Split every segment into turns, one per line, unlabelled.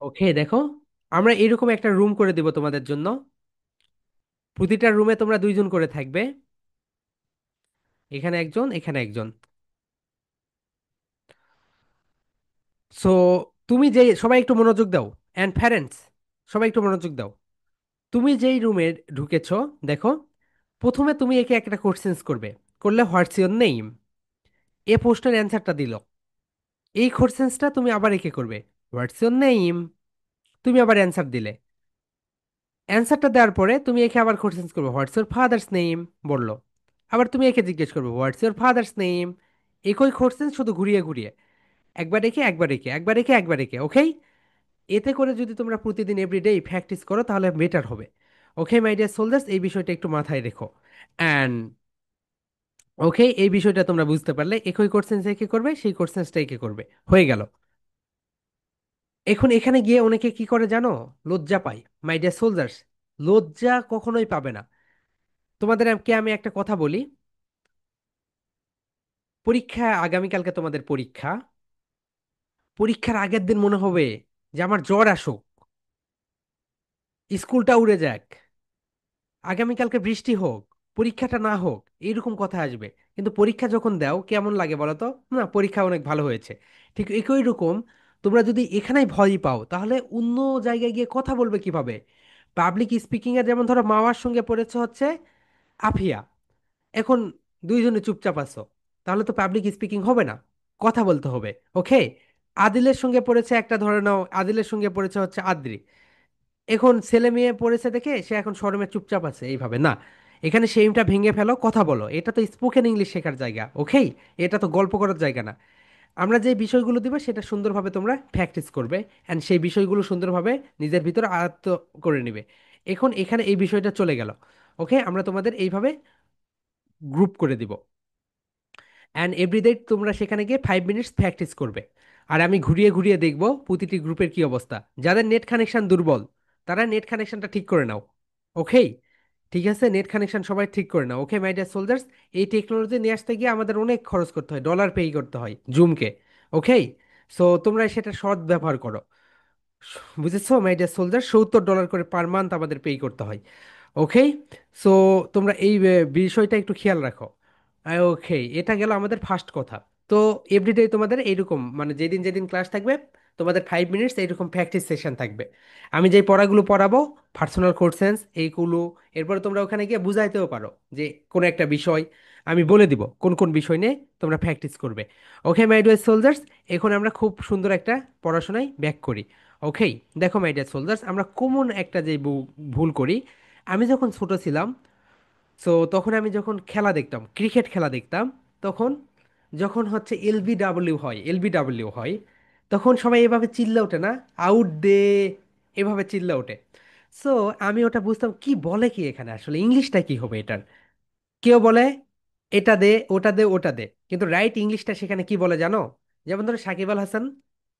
ওকে, দেখো, আমরা এরকম একটা রুম করে দিব তোমাদের জন্য। প্রতিটা রুমে তোমরা দুইজন করে থাকবে, এখানে একজন, এখানে একজন। সো তুমি যে, সবাই একটু মনোযোগ দাও, অ্যান্ড প্যারেন্টস সবাই একটু মনোযোগ দাও। তুমি যেই রুমে ঢুকেছো, দেখো, প্রথমে তুমি একে একটা কোশ্চেন্স করবে। করলে হোয়াটস ইওর নেম, এ প্রশ্নের অ্যান্সারটা দিল। এই কোশ্চেন্সটা তুমি আবার একে করবে, হোয়াটস ইওর নেম, তুমি আবার অ্যান্সার দিলে। অ্যান্সারটা দেওয়ার পরে তুমি একে আবার কোশ্চেন্স করবে, হোয়াটস ইওর ফাদার্স নেম, বললো। আবার তুমি একে জিজ্ঞেস করবে, হোয়াটস ইওর ফাদার্স নেম। একই কোশ্চেন, শুধু ঘুরিয়ে ঘুরিয়ে, একবার একে একবার একে, একবার একে একবার একে, ওকে? এতে করে যদি তোমরা প্রতিদিন এভরিডে প্র্যাকটিস করো তাহলে বেটার হবে। ওকে মাই ডিয়ার সোলজার্স, এই বিষয়টা একটু মাথায় রেখো। অ্যান্ড ওকে, এই বিষয়টা তোমরা বুঝতে পারলে, একই কোশ্চেন একে করবে, সেই কোশ্চেনটা একে করবে, হয়ে গেল। এখন এখানে গিয়ে অনেকে কি করে জানো? লজ্জা পায়। মাই ডিয়ার সোলজার্স, লজ্জা কখনোই পাবে না। তোমাদেরকে আমি একটা কথা বলি, পরীক্ষা আগামীকালকে, তোমাদের পরীক্ষা। পরীক্ষার আগের দিন মনে হবে যে আমার জ্বর আসুক, স্কুলটা উড়ে যাক, আগামীকালকে বৃষ্টি হোক, পরীক্ষাটা না হোক, এইরকম কথা আসবে। কিন্তু পরীক্ষা যখন দাও কেমন লাগে বলো তো? না, পরীক্ষা অনেক ভালো হয়েছে। ঠিক একই রকম, তোমরা যদি এখানেই ভয় পাও তাহলে অন্য জায়গায় গিয়ে কথা বলবে কিভাবে? পাবলিক স্পিকিং এ যেমন ধরো মাওয়ার সঙ্গে পড়েছে হচ্ছে আফিয়া, এখন দুইজনে চুপচাপ আছো, তাহলে তো পাবলিক স্পিকিং হবে না, কথা বলতে হবে। ওকে, আদিলের সঙ্গে পড়েছে একটা, ধরে নাও আদিলের সঙ্গে পড়েছে হচ্ছে আদ্রি, এখন ছেলে মেয়ে পড়েছে দেখে সে এখন শরমে চুপচাপ আছে, এইভাবে না। এখানে সেইমটা ভেঙে ফেলো, কথা বলো। এটা তো স্পোকেন ইংলিশ শেখার জায়গা, ওকেই? এটা তো গল্প করার জায়গা না। আমরা যে বিষয়গুলো দিব সেটা সুন্দরভাবে তোমরা প্র্যাকটিস করবে, অ্যান্ড সেই বিষয়গুলো সুন্দরভাবে নিজের ভিতর আয়ত্ত করে নেবে। এখন এখানে এই বিষয়টা চলে গেল। ওকে, আমরা তোমাদের এইভাবে গ্রুপ করে দিব, অ্যান্ড এভরিডে তোমরা সেখানে গিয়ে 5 মিনিটস প্র্যাকটিস করবে। আর আমি ঘুরিয়ে ঘুরিয়ে দেখব প্রতিটি গ্রুপের কি অবস্থা। যাদের নেট কানেকশন দুর্বল, তারা নেট কানেকশনটা ঠিক করে নাও। ওকেই? ঠিক আছে, নেট কানেকশন সবাই ঠিক করে নাও। ওকে মাই ডিয়ার সোলজার্স, এই টেকনোলজি নিয়ে আসতে গিয়ে আমাদের অনেক খরচ করতে হয়, ডলার পে করতে হয় জুমকে। ওকেই? সো তোমরা সেটা সৎ ব্যবহার করো। বুঝেছো মাই ডিয়ার সোলজার? $70 করে পার মান্থ আমাদের পে করতে হয়। ওকে, সো তোমরা এই বিষয়টা একটু খেয়াল রাখো। ওকে, এটা গেল আমাদের ফার্স্ট কথা। তো এভরিডে তোমাদের এইরকম, মানে যেদিন যেদিন ক্লাস থাকবে, তোমাদের 5 মিনিটস এইরকম প্র্যাকটিস সেশন থাকবে। আমি যেই পড়াগুলো পড়াবো, পার্সোনাল কোর্সেন্স এইগুলো, এরপরে তোমরা ওখানে গিয়ে বুঝাইতেও পারো যে কোনো একটা বিষয় আমি বলে দিব কোন কোন বিষয় নিয়ে তোমরা প্র্যাকটিস করবে। ওকে মাই ডিয়ার সোলজার্স, এখন আমরা খুব সুন্দর একটা পড়াশোনায় ব্যাক করি। ওকেই? দেখো মাই ডিয়ার সোলজার্স, আমরা কমন একটা যে ভুল করি, আমি যখন ছোট ছিলাম, সো তখন আমি যখন খেলা দেখতাম, ক্রিকেট খেলা দেখতাম, তখন যখন হচ্ছে এলবিডাব্লিউ হয়, এলবিডাব্লিউ হয়, তখন সবাই এভাবে চিল্লা ওঠে না, আউট দে, এভাবে চিল্লা ওঠে। সো আমি ওটা বুঝতাম কি বলে, কি এখানে আসলে ইংলিশটা কি হবে এটার। কেউ বলে এটা দে, ওটা দে, ওটা দে, কিন্তু রাইট ইংলিশটা সেখানে কি বলে জানো? যেমন ধরো সাকিব আল হাসান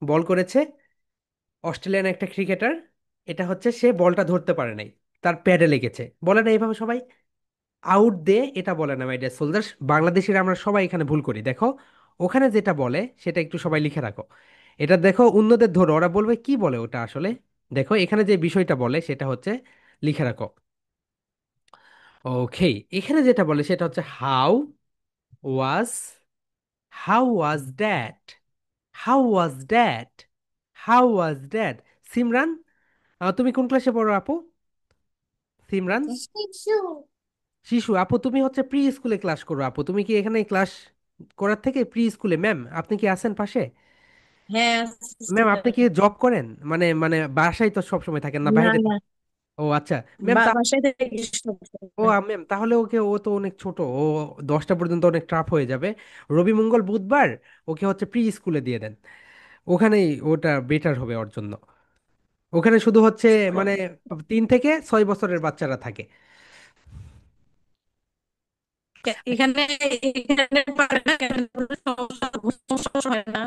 বল করেছে, অস্ট্রেলিয়ান একটা ক্রিকেটার, এটা হচ্ছে সে বলটা ধরতে পারে নাই, তার প্যাডে লেগেছে, বলে না এইভাবে সবাই আউট দে, এটা বলে না মাই ডিয়ার সোলজার্স। বাংলাদেশের আমরা সবাই এখানে ভুল করি, দেখো। ওখানে যেটা বলে সেটা একটু সবাই লিখে রাখো। এটা দেখো, অন্যদের ধরো, ওরা বলবে কি বলে ওটা আসলে। দেখো এখানে যে বিষয়টা বলে সেটা হচ্ছে, লিখে রাখো। ওকে, এখানে যেটা বলে সেটা হচ্ছে was how was that, how was that, how was that. Simran, তুমি কোন ক্লাসে পড়ো আপু? সিমরান, শিশু আপু, তুমি হচ্ছে প্রি স্কুলে ক্লাস করো আপু। তুমি কি এখানে ক্লাস করার থেকে প্রি স্কুলে? ম্যাম আপনি কি আছেন পাশে?
হ্যাঁ,
ম্যাম আপনি কি জব করেন? মানে মানে বাসায় তো সব সময় থাকেন না,
না
বাইরে
না,
থাকেন? ও আচ্ছা। ম্যাম
বাসায় থেকে
ম্যাম তাহলে ওকে, ও তো অনেক ছোট, ও 10টা পর্যন্ত অনেক টাফ হয়ে যাবে। রবি মঙ্গল বুধবার ওকে হচ্ছে প্রি স্কুলে দিয়ে দেন, ওখানেই ওটা বেটার হবে ওর জন্য। ওখানে শুধু হচ্ছে মানে 3 থেকে 6 বছরের বাচ্চারা থাকে।
এখানে এখানে পারে না কেন? সমস্যা হয় না?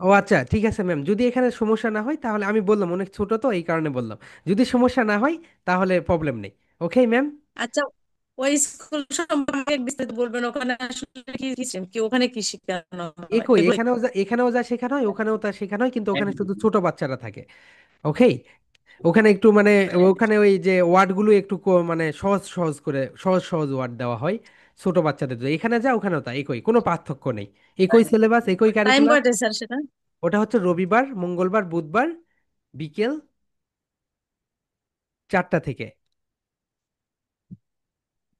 ও আচ্ছা, ঠিক আছে ম্যাম, যদি এখানে সমস্যা না হয় তাহলে, আমি বললাম অনেক ছোট তো এই কারণে বললাম, যদি সমস্যা না হয় তাহলে প্রবলেম নেই। Okay ma'am?
আচ্ছা, ওই স্কুল সম্পর্কে বিস্তারিত বলবেন। ওখানে আসলে কি কি কি ওখানে কি শেখানো হয়
একই,
এগুলো?
এখানেও যা শেখানো হয় ওখানেও তা শেখানো হয়, কিন্তু ওখানে শুধু ছোট বাচ্চারা থাকে। ওকে, ওখানে একটু মানে ওখানে ওই যে ওয়ার্ডগুলো একটু মানে সহজ সহজ করে সহজ সহজ ওয়ার্ড দেওয়া হয় ছোট বাচ্চাদের জন্য। এখানে যা ওখানেও তা একই, কোনো পার্থক্য নেই, একই সিলেবাস একই
টাইম
কারিকুলাম।
কয়টায় স্যার সেটা?
ওটা হচ্ছে রবিবার, মঙ্গলবার, বুধবার বিকেল 4টা থেকে।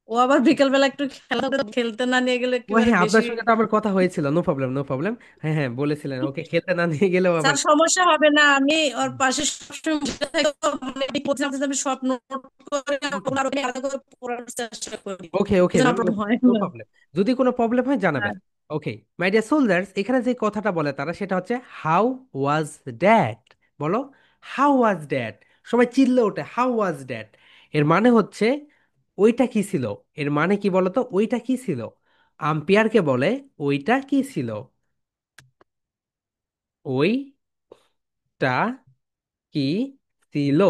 ও আবার বিকেল বেলা একটু খেলা, খেলতে না নিয়ে গেলে
ও
একেবারে
হ্যাঁ,
বেশি।
আপনার সঙ্গে তো আমার কথা হয়েছিল, নো প্রবলেম নো প্রবলেম। হ্যাঁ হ্যাঁ, বলেছিলেন ওকে খেলতে না নিয়ে গেলেও আবার।
স্যার সমস্যা হবে না, আমি ওর পাশে সবসময় বসে থাকি, মানে এই পড়তে নামতে আমি সব নোট করে ওগুলো আরো আলাদা করে পড়ার চেষ্টা করি,
ওকে ওকে,
যেন
নো
প্রবলেম হয়
নো
না।
প্রবলেম। যদি কোনো প্রবলেম হয় জানাবেন।
হ্যাঁ।
ওকে মাই ডিয়ার সোলজার্স, এখানে যে কথাটা বলে তারা সেটা হচ্ছে হাউ ওয়াজ ড্যাড। বলো, হাউ ওয়াজ ড্যাড। সবাই চিল্লে ওঠে হাউ ওয়াজ ড্যাড। এর মানে হচ্ছে ওইটা কি ছিল। এর মানে কি বলো তো, ওইটা কি ছিল। আম্পায়ারকে বলে ওইটা কি ছিল, ওইটা কি ছিল,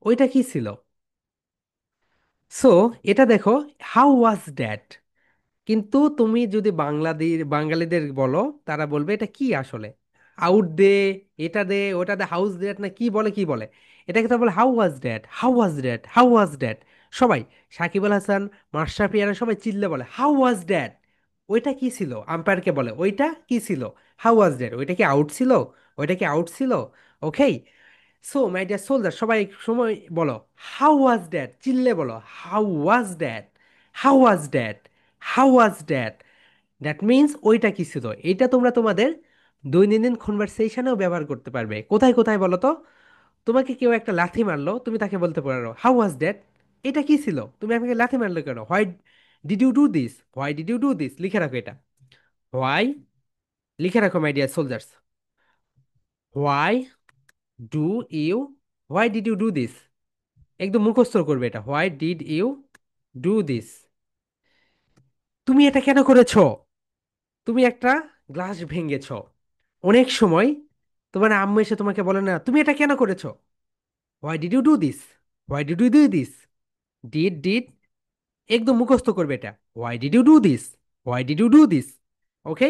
ওইটা কি ছিল। সো এটা দেখো, হাউ ওয়াজ ড্যাড। কিন্তু তুমি যদি বাঙালিদের বলো, তারা বলবে এটা কি আসলে, আউট দে, এটা দে ওটা দে, হাউস ড্যাট না কি বলে কি বলে। এটাকে তো বলে how was that, how was that, how was that. সবাই, সাকিব আল হাসান, মাশরাফি এরা সবাই চিল্লে বলে হাউ ওয়াজ ড্যাট। ওইটা কি ছিল, আম্পায়ারকে বলে ওইটা কি ছিল, হাউ ওয়াজ ড্যাট। ওইটা কি আউট ছিল, ওইটা কি আউট ছিল। ওকে, সো মাই ডিয়ার সোলজার, সবাই এক সময় বলো হাউ ওয়াজ ড্যাট, চিল্লে বলো how was that, how was that, how was that. That means ওইটা কি ছিল। এটা তোমরা তোমাদের দৈনন্দিন কনভারসেশনেও ব্যবহার করতে পারবে। কোথায় কোথায় বলো তো, তোমাকে কেউ একটা লাথি মারলো, তুমি তাকে বলতে পারো হাউ ওয়াজ দ্যাট, এটা কি ছিল, তুমি আমাকে লাথি মারলো কেন, why did you do this, why did you do this, লিখে রাখো এটা। হোয়াই, লিখে রাখো my dear soldiers, why do you, why did you do this. একদম মুখস্থ করবে এটা, why did you do this. তুমি এটা কেন করেছো, তুমি একটা গ্লাস ভেঙেছো। অনেক সময় তোমার আম্মু এসে তোমাকে বলে না তুমি এটা কেন করেছো, why did you do this, why did you do this. Did একদম মুখস্থ করবে এটা, why did you do this, why did you do this. Okay,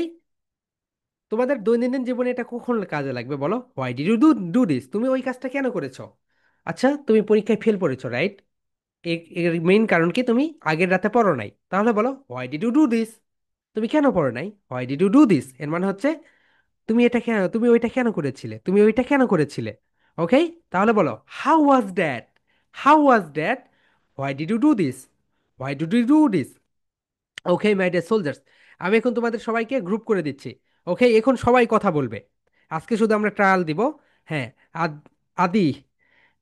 তোমাদের দৈনন্দিন জীবনে এটা কখন কাজে লাগবে বলো, why did you do do this, তুমি ওই কাজটা কেন করেছো। আচ্ছা, তুমি পরীক্ষায় ফেল করেছো, রাইট। এর মেইন কারণ কি, তুমি আগের রাতে পড়ো নাই, তাহলে বলো why did you do this. তুমি কেন পড়ো নাই, why did you do this. এর মানে হচ্ছে তুমি এটা কেন, তুমি ওইটা কেন করেছিলে, তুমি ওইটা কেন করেছিলে। ওকে, তাহলে বলো how was that, how was that, why did you do this, why did you do this. Okay my dear soldiers, আমি এখন তোমাদের সবাইকে গ্রুপ করে দিচ্ছি। ওকে, এখন সবাই কথা বলবে, আজকে শুধু আমরা ট্রায়াল দিব। হ্যাঁ, আদ- আদি,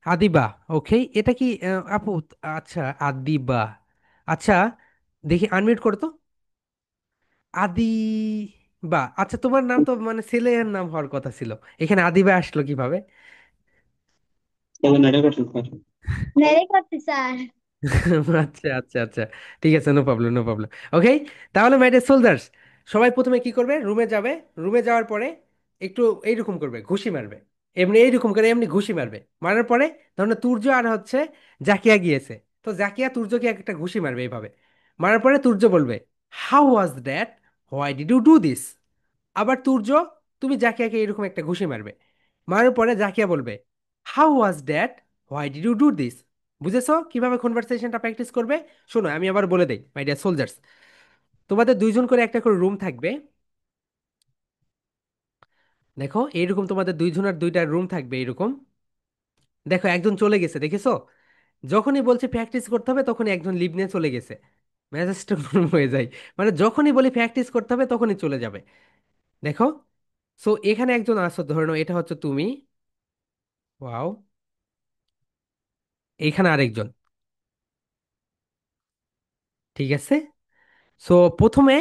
আদিবা। ওকে, এটা কি আপু, আচ্ছা আদিবা, আচ্ছা দেখি আনমিউট করো তো। আদি বা, আচ্ছা তোমার নাম তো মানে ছেলের নাম হওয়ার কথা ছিল, এখানে আদিবা আসলো কিভাবে।
মেরে করতে স্যার।
আচ্ছা আচ্ছা আচ্ছা, ঠিক আছে, নো প্রবলেম নো প্রবলেম। ওকে, তাহলে মাই ডিয়ার সোলজার্স, সবাই প্রথমে কি করবে, রুমে যাবে। রুমে যাওয়ার পরে একটু এইরকম করবে, ঘুষি মারবে। এমনি এইরকম করে এমনি ঘুষি মারবে। মারার পরে ধরুন তুর্য আর হচ্ছে জাকিয়া গিয়েছে, তো জাকিয়া তুর্যকে একটা ঘুষি মারবে এইভাবে। মারার পরে তুর্য বলবে how was that, why did you do this. আবার তুর্য, তুমি জাকিয়াকে এরকম একটা ঘুষি মারবে। মারার পরে জাকিয়া বলবে how was that, why did you do this. বুঝেছো কিভাবে কনভারসেশনটা প্র্যাকটিস করবে। শোনো আমি আবার বলে দেই মাই ডিয়ার সোলজার্স, তোমাদের দুইজন করে একটা করে রুম থাকবে। দেখো এইরকম তোমাদের দুইজনের দুইটা রুম থাকবে এরকম। দেখো একজন চলে গেছে, দেখেছো, যখনই বলছে প্র্যাকটিস করতে হবে তখনই একজন লিভ নিয়ে চলে গেছে। মেজাজটা গরম হয়ে যায়, মানে যখনই বলি প্র্যাকটিস করতে হবে তখনই চলে যাবে। দেখো, সো এখানে একজন আসো, ধরে নাও এটা হচ্ছে তুমি। ওয়াও, এইখানে আরেকজন। ঠিক আছে, সো প্রথমে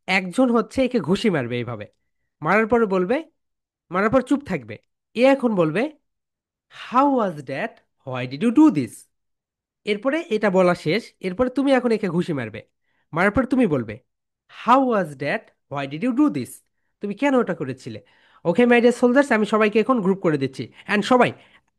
একজন হচ্ছে একে ঘুষি মারবে এইভাবে। মারার পরে বলবে, মারার পর চুপ থাকবে। এ এখন বলবে how was that, why did you do this. এরপরে এটা বলা শেষ, এরপরে তুমি এখন একে ঘুষি মারবে। মারার পর তুমি বলবে how was that, why did you do this, তুমি কেন ওটা করেছিলে। ওকে মাই ডিয়ার সোলজার্স, আমি সবাইকে এখন গ্রুপ করে দিচ্ছি। অ্যান্ড সবাই,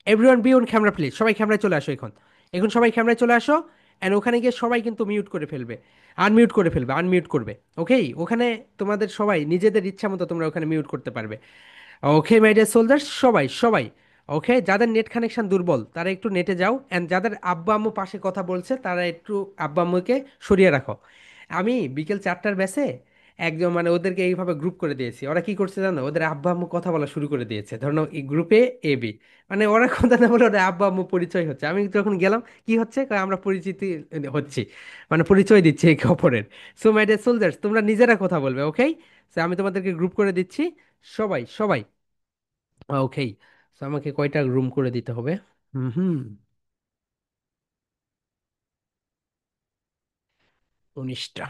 everyone be on camera please, সবাই ক্যামেরায় চলে আসো এখন। এখন সবাই ক্যামেরায় চলে আসো। অ্যান্ড ওখানে গিয়ে সবাই কিন্তু মিউট করে ফেলবে, আনমিউট করে ফেলবে, আনমিউট করবে। ওকেই, ওখানে তোমাদের সবাই নিজেদের ইচ্ছা মতো তোমরা ওখানে মিউট করতে পারবে। ওকে মাই ডিয়ার সোলজার্স, সবাই সবাই ওকে, যাদের নেট কানেকশন দুর্বল তারা একটু নেটে যাও, অ্যান্ড যাদের আব্বা আম্মু পাশে কথা বলছে তারা একটু আব্বা আম্মুকে সরিয়ে রাখো। আমি বিকেল 4টার ব্যাচে একজন মানে ওদেরকে এইভাবে গ্রুপ করে দিয়েছি, ওরা কি করছে জানো, ওদের আব্বা আম্মু কথা বলা শুরু করে দিয়েছে, ধরো এই গ্রুপে এ বি, মানে ওরা কথা না বলে ওদের আব্বা আম্মু পরিচয় হচ্ছে। আমি যখন গেলাম, কি হচ্ছে, কয় আমরা পরিচিতি হচ্ছি, মানে পরিচয় দিচ্ছি একে অপরের। সো মাই ডিয়ার সোলজার্স, তোমরা নিজেরা কথা বলবে, ওকে? আমি তোমাদেরকে গ্রুপ করে দিচ্ছি, সবাই সবাই। ওকে, তো আমাকে কয়টা রুম করে দিতে হবে? হুম হুম, 19টা।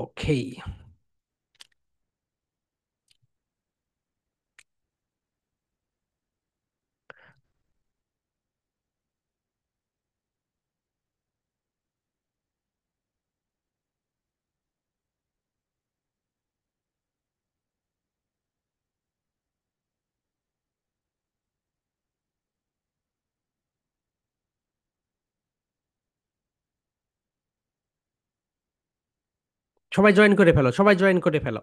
ওকে, সবাই জয়েন করে ফেলো, সবাই জয়েন করে ফেলো।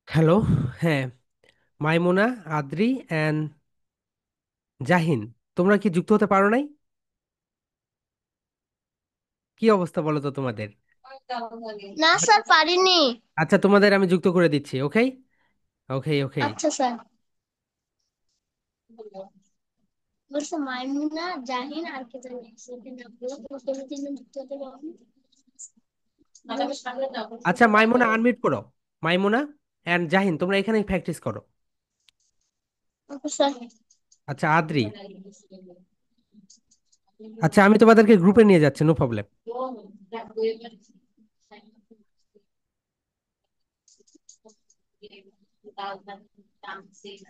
হ্যালো, হ্যাঁ, মাইমুনা, আদ্রি অ্যান্ড জাহিন, তোমরা কি যুক্ত হতে পারো নাই? কি অবস্থা বলো তো তোমাদের?
না স্যার, পারিনি।
আচ্ছা, তোমাদের আমি যুক্ত করে দিচ্ছি, ওকে? ওকে ওকে।
আচ্ছা স্যার। বলছে মাইমুনা, জাহিন আর কে জানি সেদিন আপনারা প্রথমে তিনজন যুক্ত হতে পারেন।
আচ্ছা, মাইমুনা আনমিউট করো। মাইমুনা অ্যান্ড জাহিন, তোমরা এখানেই প্র্যাকটিস করো।
Okay sir.
আচ্ছা, আদ্রি। আচ্ছা, আমি তোমাদেরকে গ্রুপে নিয়ে যাচ্ছি, নো প্রবলেম।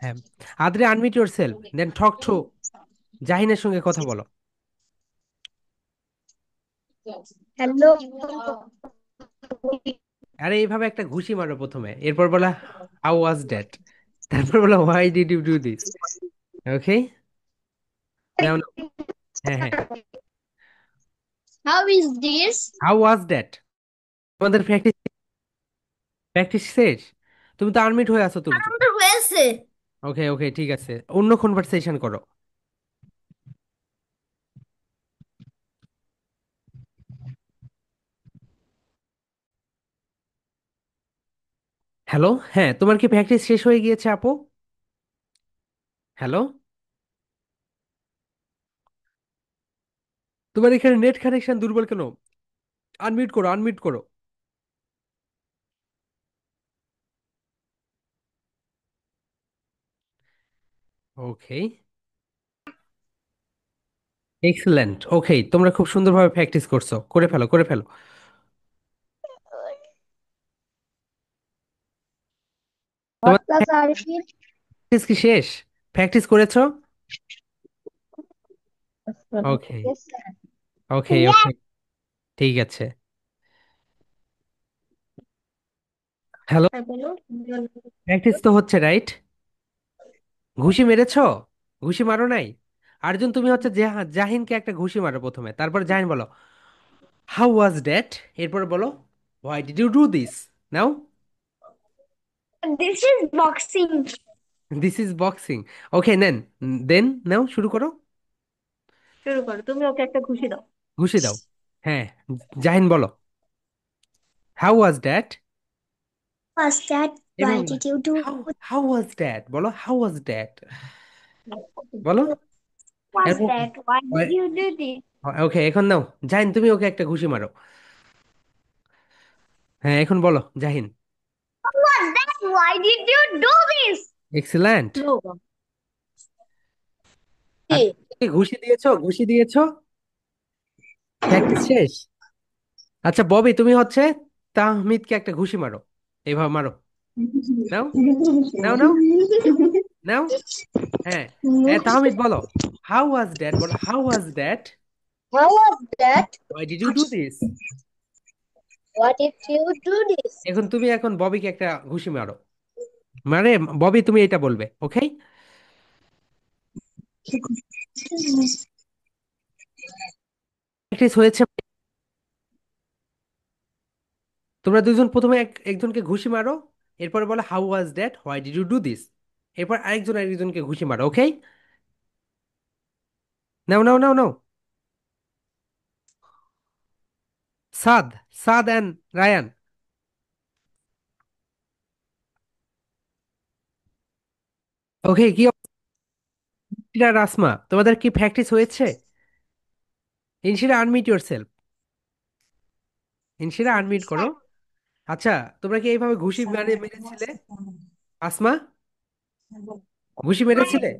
হ্যাঁ, Adri, unmute yourself, then talk to জাহিনের সঙ্গে কথা বলো।
হ্যালো।
আরে এইভাবে একটা ঘুষি মারো প্রথমে, এরপর বলা হাউ ওয়াজ দ্যাট, তারপর বলো why did you do this. Okay, now now. হ্যাঁ হ্যাঁ,
how is this?
How was that. তোমাদের প্র্যাকটিস প্র্যাকটিস শেষ? তুমি তো আনমিউট হয়ে আছো তুলছো।
আমাদের হয়েছে।
ওকে ওকে, ঠিক আছে, অন্য কনভারসেশন করো। হ্যালো, হ্যাঁ, তোমার কি প্র্যাকটিস শেষ হয়ে গিয়েছে আপু? হ্যালো, তোমার এখানে নেট কানেকশন দুর্বল কেন? আনমিউট করো, আনমিউট করো। ওকে, এক্সেলেন্ট। ওকে, তোমরা খুব সুন্দরভাবে প্র্যাকটিস করছো, করে ফেলো করে ফেলো। তোমার
হোয়াট ক্লাস আর কি?
প্র্যাকটিস কি শেষ? প্র্যাকটিস করেছো? ওকে ওকে ওকে, ঠিক আছে। হ্যালো,
হ্যাঁ বলো।
প্র্যাকটিস তো হচ্ছে, রাইট? ঘুষি মেরেছো? ঘুষি মারো নাই? আর্জুন, তুমি হচ্ছে জাহিনকে একটা ঘুষি মারো প্রথমে, তারপর জাহিন বলো হাউ ওয়াজ দ্যাট, এরপর বলো why did you do this. Now.
This is boxing.
This is boxing. Okay নেন, দেন নাও শুরু করো।
শুরু করো, তুমি ওকে একটা ঘুষি দাও।
ঘুষি দাও। হ্যাঁ, জাহিন বলো, how was that.
Was that?
এভাবে
Why
বলো,
did you do?
How how was that, বলো হাউ ওয়াজ দ্যাট, বলো।
Was that? Why did you do this?
Okay এখন নাও, জাহিন তুমি ওকে একটা ঘুষি মারো। হ্যাঁ এখন বলো Jahin.
What was that? Why did you do this?
Excellent.
Slow.
আর
কি?
তুমি ঘুষি দিয়েছো, ঘুষি দিয়েছো, প্র্যাকটিস শেষ। আচ্ছা ববি তুমি হচ্ছে তাহমিদকে একটা ঘুষি মারো, এইভাবে মারো। নাও, নাও, নাও, নাও। হ্যাঁ, হ্যাঁ তাহমিদ বলো, হাউ ওয়াজ দ্যাট, বলো how was that,
How was that?
Why did you do this.
What did you do this?
এখন তুমি এখন ববিকে একটা ঘুষি মারো, মানে ববি তুমি এটা বলবে, ওকে। প্র্যাকটিস হয়েছে। তোমরা দুজন প্রথমে একজনকে ঘুষি মারো, এরপরে বলো how was that, why did you do this, এরপর আরেকজন আরেকজনকে ঘুষি মারো, ওকে। Now, now, now, now. Saad, Saad and Ryan. ওকে, কি অবস্থা রাসমা, তোমাদের কি প্র্যাকটিস হয়েছে? ইনশিরা আনমিট ইউর সেলফ, ইনশিরা আনমিট করো। আচ্ছা, তোমরা কি এইভাবে ঘুষি মেরেছিলে? আসমা, ঘুষি মেরেছিলে?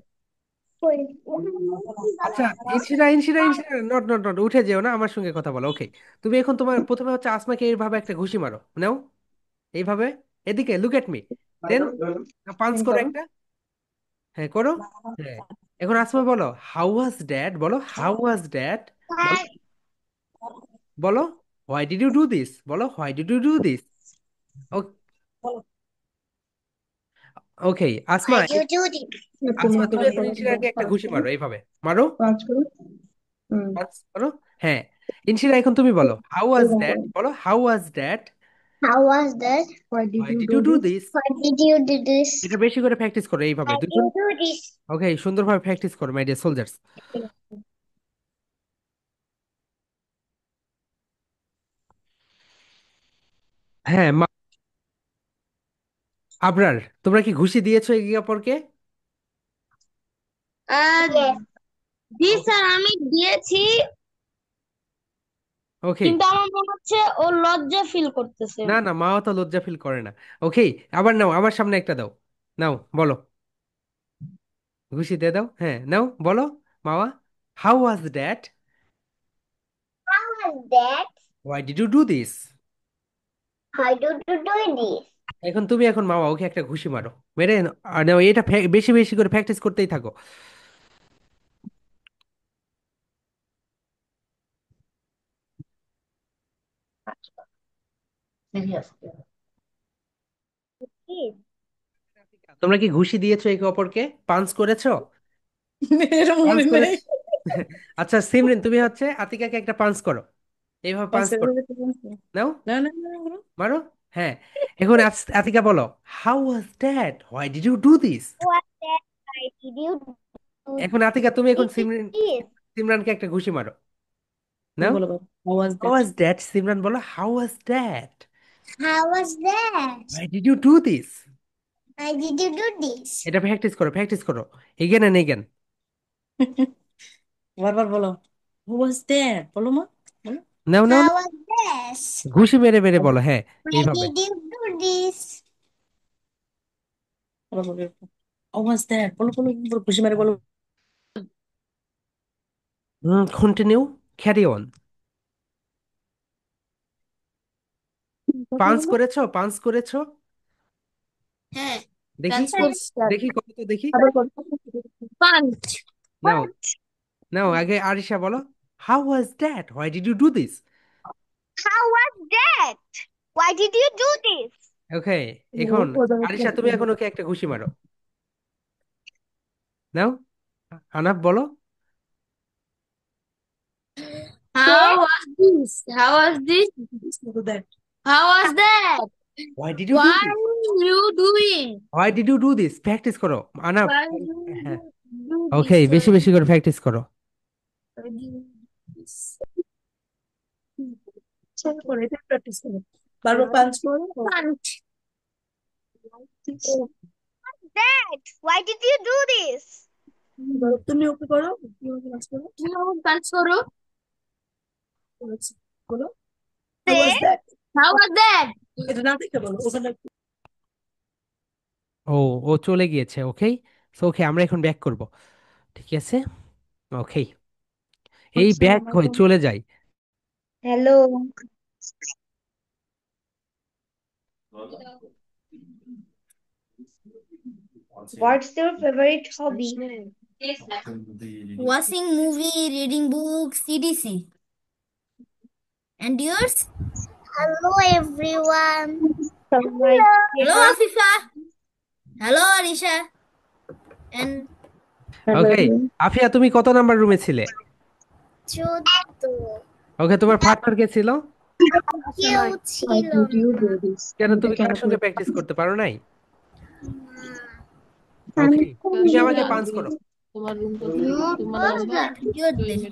আচ্ছা, ইনশিরা, ইনশিরা, ইনশিরা, নট নট নট, উঠে যেও না, আমার সঙ্গে কথা বলো, ওকে। তুমি এখন তোমার প্রথমে হচ্ছে আসমাকে এইভাবে একটা ঘুষি মারো, নাও, এইভাবে, এদিকে look at me, then punch করো একটা। হ্যাঁ করো। হ্যাঁ, এখন আসমা বলো হাউ ওয়াজ ড্যাড, বলো হাউ ওয়াজ ড্যাড, বলো, বলো why did you do this, বলো why did you do this. Okay Asma,
Why do you do this?
Asma তুমি এখন ইনশিরাকে একটা ঘুষি মারো, এইভাবে মারো, পাঁচ করো। হ্যাঁ, ইনশিরা এখন তুমি বলো হাউ ওয়াজ দ্যাট, বলো how was that,
How was that?
Why did you do this.
Why did you do this?
এটা বেশি করে প্র্যাকটিস করো এইভাবে
Why did
দুজন।
you do this?
ওকে, সুন্দরভাবে প্র্যাকটিস করো মাই ডিয়ার সোলজার্স। হ্যাঁ আবরার, তোমরা কি ঘুষি দিয়েছো একে অপরকে?
Yes. জি স্যার, আমি দিয়েছি,
ওকে।
কিন্তু আমার মনে হচ্ছে ও লজ্জা ফিল করতেছে।
না না, মাও তো লজ্জা ফিল করে না। ওকে, আবার নাও, আমার সামনে একটা দাও, নাও বলো, ঘুষি দিয়ে দাও, হ্যাঁ নাও বলো, Mawa, how was that,
How was that?
Why did you do this.
How did you do this?
এখন তুমি এখন মাওয়া ওকে একটা ঘুষি মারো, মেরে নাও, এটা বেশি বেশি করে প্র্যাকটিস করতেই থাকো।
Yes.
তোমরা কি ঘুষি দিয়েছো একে অপরকে, পাঞ্চ করেছো,
এর
পাঞ্চ
মনে নেই।
করেছো? আচ্ছা সিমরিন তুমি হচ্ছে আতিকাকে একটা পাঞ্চ করো, এইভাবে পাঞ্চ
আচ্ছা,
করো, নাও,
না না না না।
মারো। হ্যাঁ, এখন আতিকা বলো how was that, why did you do this.
What that? Why did you do
এখন আতিকা তুমি এখন
this?
সিমরানকে একটা ঘুষি মারো,
তুমি
নাও।
বলো, how was
how
that?
Was that, Simran বলো how was that,
How was that?
Why did you do this.
Why did you do this?
এটা প্র্যাকটিস করো, প্র্যাকটিস করো, এগেন এন্ড এগেন।
বারবার বলো, হু ওয়াজ দ্যাট, বলো মা, বলো।
নাও, নাও,
How
নাও,
was this?
ঘুষি মেরে মেরে বলো, হ্যাঁ
Why
এইভাবে।
did you do this?
বলো বলো, হাউ ওয়াজ দ্যাট, বলো বলো বলো, খুশি মারে বলো।
Continue, carry on.
কথা
পাঞ্চ
বলো।
করেছো, পাঞ্চ করেছো,
হ্যাঁ,
দেখি,
পাঁচ করছি স্যার।
দেখি কত তো দেখি।
আবার বলো।
পাঁচ।
নাও, নাও, আগে আরিশা বলো how was that, why did you do this.
How was that? Why did you do this?
Okay, এখন আরিশা তুমি এখন ওকে একটা ঘুষি মারো, নাও, আনাফ বলো।
How was this? How was this? How was that?
Why did you do
What
this?
are you doing?
Why did you do this? Practice করো Anaf.
Why do
হ্যাঁ,
you do
okay,
this?
বেশি বেশি করে প্র্যাকটিস করো।
Why do you do this?
ছেড়ে করে এটা practice করো, বারবার পাঞ্চ করো।
Punch.
O,
Dad, why did you do this?
তুমি ওকে করো, তুমি ওকে পাঞ্চ করো।
তুমি আমাকে পাঞ্চ করো।
করেছি, বলো how
Say,
was that.
how was that?
এটা না দেখে বলো ওখানে।
ও, ও চলে গিয়েছে, ওকে। সো ওকে, আমরা এখন ব্যাক করব, ঠিক আছে? ওকে, এই ব্যাক
আসসালামু
হয়ে
আলাইকুম।
চলে যাই।
Hello. What's your favorite hobby? Watching movie, reading books, etc. And yours? Hello everyone. Hello Afifa. Hello Arisha. And
hello
okay,
everyone.
Afia তুমি কত নাম্বার রুমে ছিলে?
14
ওকে, তোমার পার্টনার কে ছিল?
কেউ
আই
ছিল
ডিড ইউ
না।
ডু দিস,
কেন,
তুমি এটা
তুমি
কেন
কার সঙ্গে
করেছো?
প্র্যাকটিস করতে পারো নাই?
আমি
ওকে, তুমি
ছিল
আমাকে
না।
পাঞ্চ করো।
নোট করবে ভিডিও দেখে।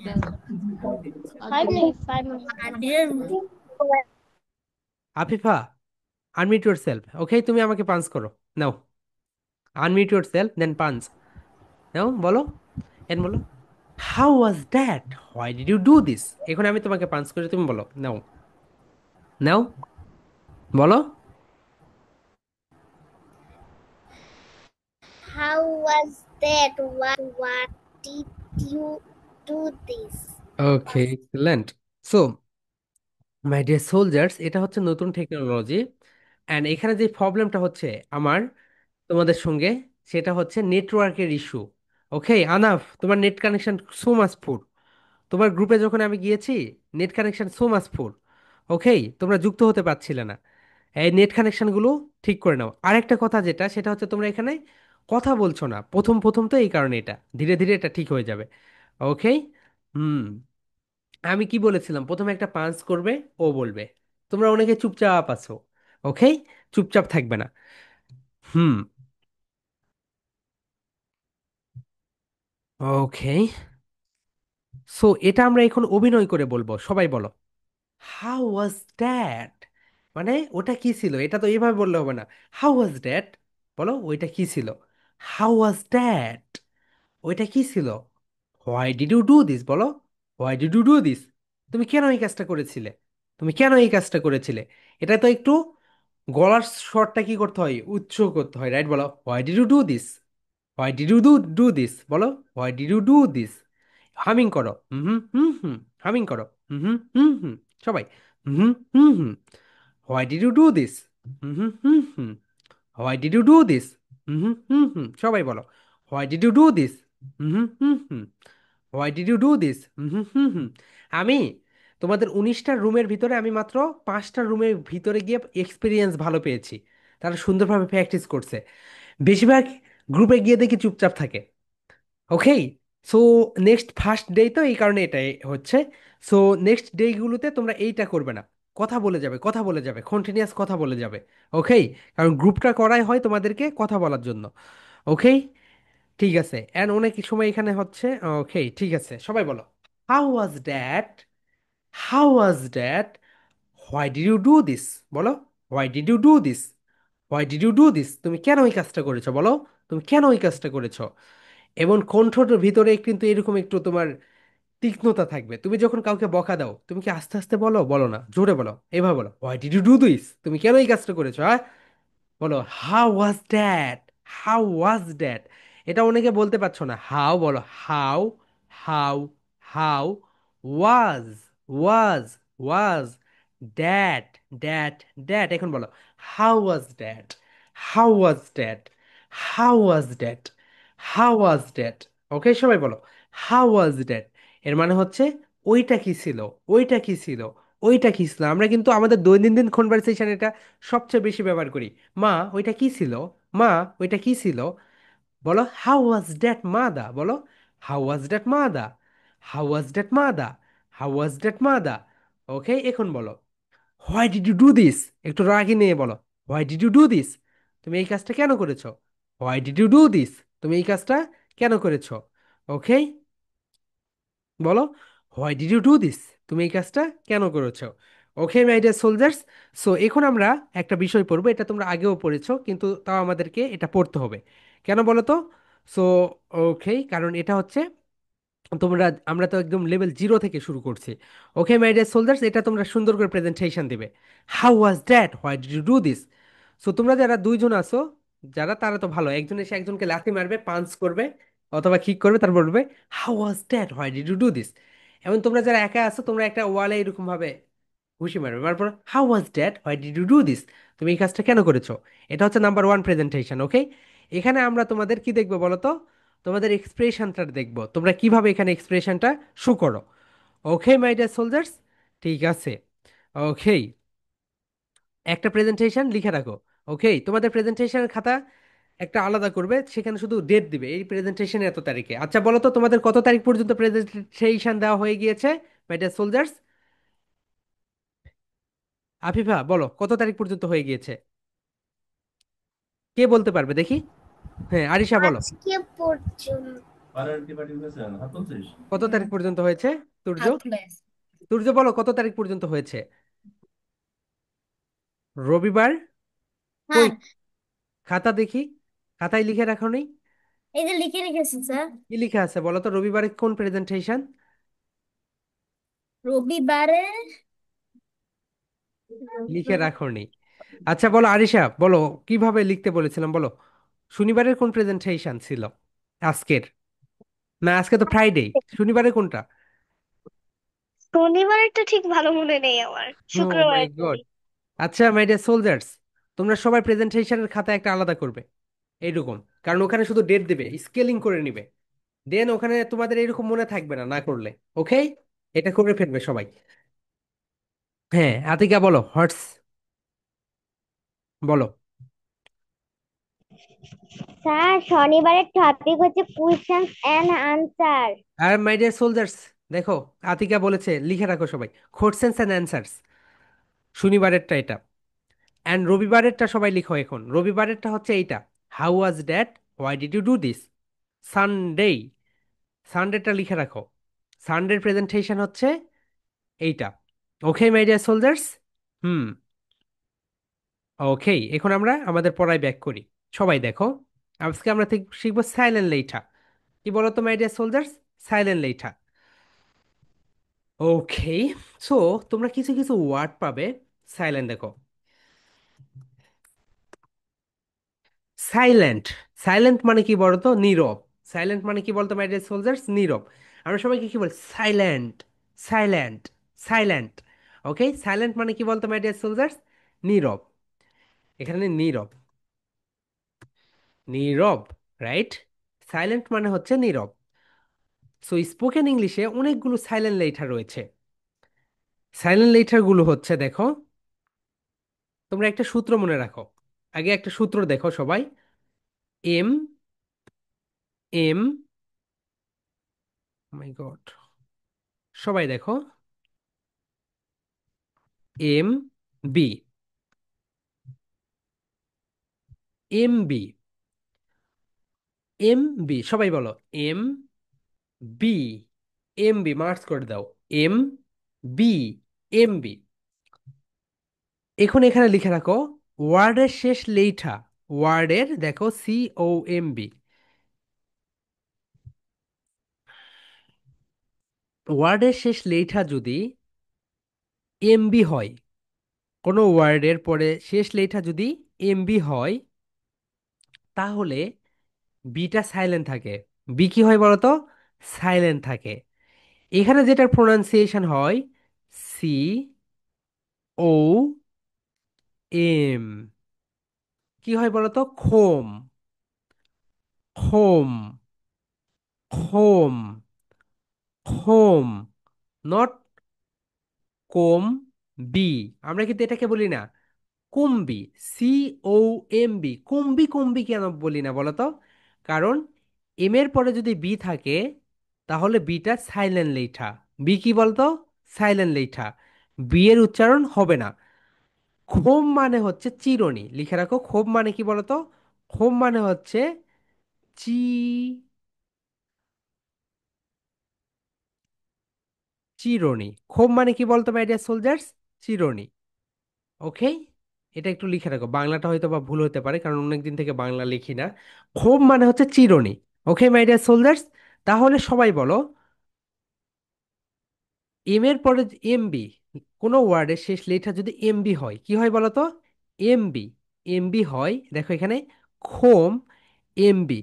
5 minutes, 5 minutes. I didn't.
Afifa, unmute yourself. Okay, তুমি আমাকে পাঞ্চ করো। Now, unmute yourself, then punch. Now, বলো, এন বলো, how was that? Why did you do this? এখন আমি তোমাকে পাঞ্চ করি, তুমি বলো। নাও, নাও, বলো।
How was that? What did you do this?
Okay, excellent. So my dear soldiers, এটা হচ্ছে নতুন টেকনোলজি, অ্যান্ড এখানে যে প্রবলেমটা হচ্ছে আমার তোমাদের সঙ্গে, সেটা হচ্ছে নেটওয়ার্কের ইস্যু। ওকে আনাফ, তোমার নেট কানেকশন সো মাচ পুর। তোমার গ্রুপে যখন আমি গিয়েছি, নেট কানেকশন সো মাচ পুর। ওকে, তোমরা যুক্ত হতে পারছিলে না। এই নেট কানেকশনগুলো ঠিক করে নাও। আরেকটা কথা যেটা, সেটা হচ্ছে তোমরা এখানে কথা বলছো না, প্রথম প্রথম তো, এই কারণে এটা ধীরে ধীরে এটা ঠিক হয়ে যাবে। ওকে। হুম, আমি কি বলেছিলাম, প্রথমে একটা পাঞ্চ করবে, ও বলবে। তোমরা অনেকে চুপচাপ আছো। ওকে, চুপচাপ থাকবে না। হুম, ওকে। সো এটা আমরা এখন অভিনয় করে বলবো, সবাই বলো, হাউ ওয়াজ দ্যাট? মানে ওটা কি ছিল, এটা তো এইভাবে বললে হবে না। হাউ ওয়াজ দ্যাট, বলো ওইটা কি ছিল। হাউ ওয়াজ দ্যাট, ওইটা কি ছিল। Why did you do this, বলো, why did you do this? তুমি কেন এই কাজটা করেছিলে? তুমি কেন এই কাজটা করেছিলে? এটা তো একটু গলার স্বরটা কি করতে হয়, উচ্চ করতে হয়, রাইট? বলো, why did you do this? Why did you do this, বলো, why did you do this? Humming করো, হুম হুম হুম হুম, হামিং করো, হুম হুম হুম হুম, সবাই, hmm hmm hmm hmm. Why did you do this? Hmm hmm hmm hmm. Why did you do this? Hmm hmm hmm hmm, সবাই বলো, why did you do this? Hmm hmm hmm hmm. Why did you do this? Hmm hmm hmm hmm. আমি তোমাদের 19টা রুমের ভিতরে আমি মাত্র 5টা রুমের ভিতরে গিয়ে এক্সপিরিয়েন্স ভালো পেয়েছি। তারা সুন্দরভাবে প্র্যাকটিস করছে। বেশিরভাগ গ্রুপে গিয়ে দেখি চুপচাপ থাকে। ওকে, সো নেক্সট ফার্স্ট ডে তো, এই কারণে এটাই হচ্ছে। সো নেক্সট ডেগুলোতে তোমরা এইটা করবে না, কথা বলে যাবে, কথা বলে যাবে, কন্টিনিউয়াস কথা বলে যাবে। ওকে, কারণ গ্রুপটা করাই হয় তোমাদেরকে কথা বলার জন্য। ওকে, ঠিক আছে। অ্যান্ড অনেক সময় এখানে হচ্ছে। ওকে, ঠিক আছে, সবাই বলো, how was that? How was that? Why did you do this? বলো, why did you do this? Why did you do this? তুমি কেন ওই কাজটা করেছো, বলো, তুমি কেন ওই কাজটা করেছো? এবং কণ্ঠটার ভিতরে কিন্তু এরকম একটু তোমার তীক্ষ্ণতা থাকবে। তুমি যখন কাউকে বকা দাও, তুমি কি আস্তে আস্তে বলো, বলো না, জোরে বলো, এভাবে বলো, why did you do this? তুমি কেন এই কাজটা করেছো, হ্যাঁ? বলো, how was that? How was that? এটা অনেকে বলতে পারছো না, হাউ বলো, how, how, how, was, was, was, that, that, that. এখন বলো, how was that? How was that? How was that? How was that? Okay, সবাই বলো, হাউ ওয়াজ দ্যাট? এর মানে হচ্ছে ওইটা কি ছিল, ওইটা কি ছিল, ওইটা কি ছিল। আমরা কিন্তু আমাদের দৈনন্দিন কনভারসেশন এটা সবচেয়ে বেশি ব্যবহার করি। মা, ওইটা কি ছিল? মা, ওইটা কি ছিল? বলো, হাউ ওয়াজ দ্যাট মাদা? বলো, হাউ ওয়াজ দ্যাট মাদা? হাউ ওয়াজ দ্যাট মাদা? হাউ ওয়াজ দ্যাট মাদা? ওকে, এখন বলো, why did you do this? একটু রাগি নিয়ে বলো, why did you do this? তুমি এই কাজটা কেন করেছো? Why did you do this? তুমি এই কাজটা কেন করেছো? ওকে, বলো, why did you do this? তুমি এই কাজটা কেন করেছো? Okay my dear soldiers, so এখন আমরা একটা বিষয় পড়বো, এটা তোমরা আগেও পড়েছো কিন্তু তাও আমাদেরকে এটা পড়তে হবে। কেন বলো তো? সো ওকে, কারণ এটা হচ্ছে তোমরা, আমরা তো একদম লেভেল 0 থেকে শুরু করছি। ওকে মাই ডিয়ার সোলজার্স, এটা তোমরা সুন্দর করে প্রেজেন্টেশন দিবে। How was that, why did you do this? So তোমরা যারা দুইজন আছো, যারা, তারা তো ভালো, একজন এসে একজনকে লাথি মারবে, পাঞ্চ করবে অথবা কিক করবে, তারপর বলবে how was that, why did you do this. এবং তোমরা যারা একা আছো, তোমরা একটা ওয়ালে এরকম ভাবে ঘুষি মারবে, তারপর how was that, why did you do this? তুমি এই কাজটা কেন করেছো? এটা হচ্ছে নাম্বার 1 প্রেজেন্টেশন। ওকে, এখানে আমরা তোমাদের কি দেখবো বলো তো? তোমাদের এক্সপ্রেশনটা দেখবো, তোমরা কিভাবে এখানে এক্সপ্রেশনটা শো করো। ওকে মাই ডিয়ার সোলজার্স, ঠিক আছে। ওকে, একটা প্রেজেন্টেশন লিখে রাখো। ওকে, তোমাদের প্রেজেন্টেশনের খাতা একটা আলাদা করবে, সেখানে শুধু ডেট দিবে, এই প্রেজেন্টেশন এত তারিখে। আচ্ছা বলো তো, তোমাদের কত তারিখ পর্যন্ত প্রেজেন্টেশন দেওয়া হয়ে গিয়েছে মাই ডিয়ার সোলজার্স? আফিফা বলো, কত তারিখ পর্যন্ত হয়ে গিয়েছে? কে বলতে পারবে দেখি? হ্যাঁ, আরিশা বলো,
আজকে পর্যন্ত
কত তারিখ পর্যন্ত হয়েছে? তুর্য,
থাকলেস।
তুর্য বলো, কত তারিখ পর্যন্ত হয়েছে? রবিবার? কই,
হ্যাঁ,
খাতা দেখি, খাতায় লিখে রাখো নেই?
এই যে লিখে রেখেছি স্যার।
কি লিখে আছে বলো তো, রবিবারে কোন প্রেজেন্টেশন?
রবিবারে
লিখে রাখো নি? আচ্ছা বলো আরিশা, বলো কিভাবে লিখতে বলেছিলাম বলো। শনিবারের কোন প্রেজেন্টেশন ছিল আজকের? না, আজকে তো ফ্রাইডে, শনিবারের কোনটা?
শনিবারটা ঠিক ভালো মনে নেই আমার,
ও মাই
শুক্রবার
গড।
করি।
আচ্ছা মাই ডিয়ার সোলজার্স, তোমরা সবাই প্রেজেন্টেশনের খাতা একটা আলাদা করবে, এইরকম, কারণ ওখানে শুধু ডেট দিবে, স্কেলিং করে নিবে, দেন ওখানে তোমাদের এরকম মনে থাকবে না না করলে। ওকে, এটা করে ফেলবে সবাই। হ্যাঁ, আতিকা বলো, হটস, বলো।
স্যার, শনিবারের টপিক হচ্ছে কোয়েশ্চেন এন্ড আনসার।
আর মাই ডিয়ার সোলজার্স, দেখো, আতিকা বলেছে লিখে রাখো সবাই, কোশ্চেন্স অ্যান্ড অ্যান্সার্স, শনিবারেরটা এটা। অ্যান্ড রবিবারেরটা সবাই লিখো এখন, রবিবারেরটা হচ্ছে এইটা, how was that, why did you do this? Sunday, সানডেটা লিখে রাখো, সানডের প্রেজেন্টেশন হচ্ছে এইটা। ওকে মাই ডিয়ার সোলজার্স, হুম, ওকে, এখন আমরা আমাদের পড়ায় ব্যাক করি। সবাই দেখো, আজকে আমরা শিখবো সাইলেন্ট লেখা। কি বলো তো মাই ডিয়ার সোলজার্স? সাইলেন্ট লেখা। ওকে, সো তোমরা কিছু কিছু ওয়ার্ড পাবে সাইলেন্ট, দেখো, সাইলেন্ট, সাইলেন্ট মানে কি বলতো? নীরব। সাইলেন্ট মানে কি বলতো মাই ডিয়ার সোলজার্স? নীরব। আমরা সবাইকে কি বলি? Silent, silent, silent. Okay, silent মানে কি বলতো মাই ডিয়ার সোলজার্স? নীরব। এখানে নীরব, নীরব, রাইট? সাইলেন্ট মানে হচ্ছে নীরব। সো স্পোকেন ইংলিশে অনেকগুলো সাইলেন্ট লেটার রয়েছে। সাইলেন্ট লেটার গুলো হচ্ছে, দেখো, তোমরা একটা সূত্র মনে রাখো। আগে একটা সূত্র দেখো সবাই, এম, এম, মাই গড, সবাই দেখো, M, B, M, B, M, B, সবাই বলো, M, B, M, B, march করে দাও, এম, বি, এম, বি। এখন এখানে লিখে রাখো ওয়ার্ডের শেষ লেঠা, ওয়ার্ডের দেখো, সি, ও, এম, বি, ওয়ার্ডের শেষ লেঠা যদি এম, বি হয়, কোনো ওয়ার্ডের পরে শেষ লেঠা যদি এম, বি হয়, তাহলে বিটা সাইলেন্ট থাকে। বি কি হয় বলো তো? সাইলেন্ট থাকে। এখানে যেটার প্রোনাউন্সিয়েশন হয় সি, ও, এম, কি হয় বলো তো? খোম, খোম, খোম, খোম, নট কোম, বি। আমরা কিন্তু এটাকে বলি না কুম্বি, সি, ও, এম, বি, কুম্বি, কুম্বি কেন বলি না বলো তো? কারণ এম এর পরে যদি বি থাকে, তাহলে বিটা সাইলেন্ট লেঠা। বি কি বলতো? সাইলেন্ট লেঠা, বি এর উচ্চারণ হবে না। খোম মানে হচ্ছে চিরুনি, লিখে রাখো। খোম মানে কি বলতো? খোম মানে হচ্ছে চি চিরুনি। খোম মানে কি বলতো মাই ডিয়ার সোলজার্স? চিরুনি। ওকে, এটা একটু লিখে রাখো, বাংলাটা হয়তো বা ভুল হতে পারে কারণ অনেকদিন থেকে বাংলা লিখি না। খোম মানে হচ্ছে চিরুনি। ওকে মাই ডিয়ার সোলজার্স, তাহলে সবাই বলো, এম এর পরে এমবি, কোনো ওয়ার্ডের শেষ লেটার যদি এমবি হয়, কি হয় বলো তো? এমবি। এমবি হয়, দেখো এখানে খোম, এমবি।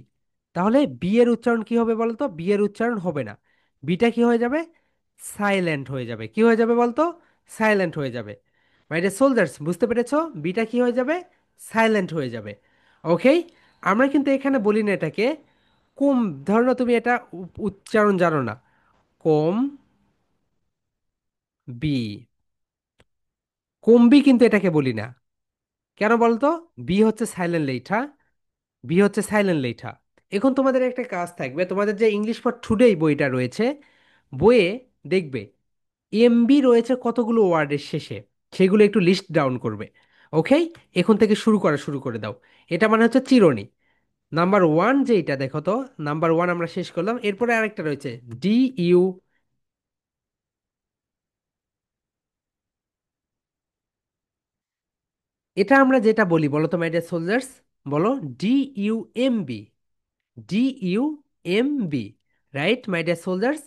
তাহলে বি এর উচ্চারণ কি হবে বলো তো? বি এর উচ্চারণ হবে না। বিটা কি হয়ে যাবে? সাইলেন্ট হয়ে যাবে। কি হয়ে যাবে বলতো? সাইলেন্ট হয়ে যাবে। মাই ডিয়ার সোলজার্স, বুঝতে পেরেছো? বিটা কি হয়ে যাবে? সাইলেন্ট হয়ে যাবে। ওকে, আমরা কিন্তু এখানে বলি না এটাকে কুম। ধরো না তুমি এটা উচ্চারণ জানো না, কোম বি, কম্বি কিন্তু এটাকে বলি না। কেন বলতো? বি হচ্ছে সাইলেন্ট লেঠা, বি হচ্ছে সাইলেন্ট লেঠা। এখন তোমাদের একটা কাজ থাকবে, তোমাদের যে ইংলিশ ফর টুডে বইটা রয়েছে, বইয়ে দেখবে এমবি রয়েছে কতগুলো ওয়ার্ডের শেষে, সেগুলো একটু লিস্ট ডাউন করবে। ওকে, এখন থেকে শুরু করে দাও। এটা মানে হচ্ছে চিরুনি। নাম্বার ওয়ান যেটা দেখো তো, নাম্বার ওয়ান আমরা শেষ করলাম, এরপরে আরেকটা রয়েছে ডি ইউ। এটা আমরা যেটা বলি বলো তো মাই ডিয়ার সোলজার্স? বলো D U M B, D U M B, right my dear soldiers?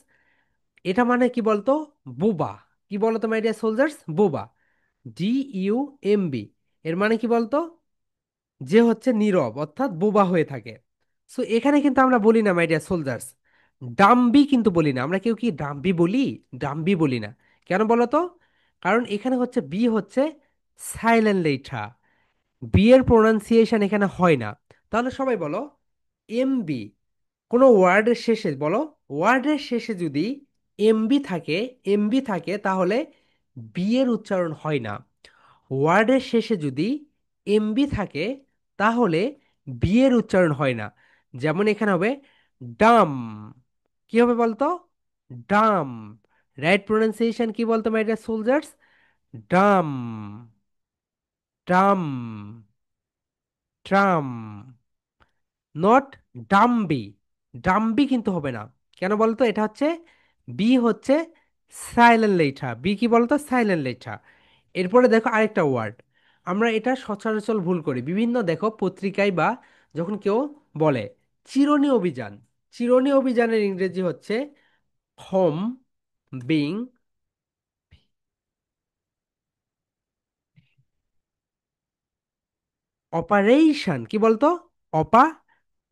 এটা মানে কি বলতো? বোবা। কি বলতো মাই ডিয়ার সোলজার্স? বোবা। ডি ইউ এম বি, এর মানে কি বলতো? যে হচ্ছে নীরব, অর্থাৎ বোবা হয়ে থাকে। সো এখানে কিন্তু আমরা বলি না মাই ডিয়ার সোলজার্স ডাম্বি, কিন্তু বলি না আমরা। কেউ কি ডাম্বি বলি? ডাম্বি বলি না। কেন বলো তো? কারণ এখানে হচ্ছে বি হচ্ছে সাইলেন্ট লেটার, বি এর প্রোনাউন্সিয়েশন এখানে হয় না। তাহলে সবাই বলো এমবি। কোনো ওয়ার্ডের শেষে বলো, ওয়ার্ডের শেষে যদি এমবি থাকে, এমবি থাকে, তাহলে বি এর উচ্চারণ হয় না। ওয়ার্ডের শেষে যদি এমবি থাকে, তাহলে বি এর উচ্চারণ হয় না। যেমন এখানে হবে ডাম। কি হবে বলতো? ডাম। রাইট প্রোনাউন্সিয়েশন কি বলতো my dear soldiers? Dam, Dam, tram, not ডাম্বি। ডাম্বি কিন্তু হবে না। কেন বলতো? এটা হচ্ছে বি হচ্ছে সাইলেন্ট লেটার। বি কি বলতো? Silent letter. এরপরে দেখো আরেকটা ওয়ার্ড, আমরা এটা সচরাচর ভুল করি বিভিন্ন, দেখো পত্রিকায় বা যখন কেউ বলে চিরুনি অভিযান। চিরুনি অভিযানের ইংরেজি হচ্ছে হোম বিং অপারেশন। কি বলতো? অপা,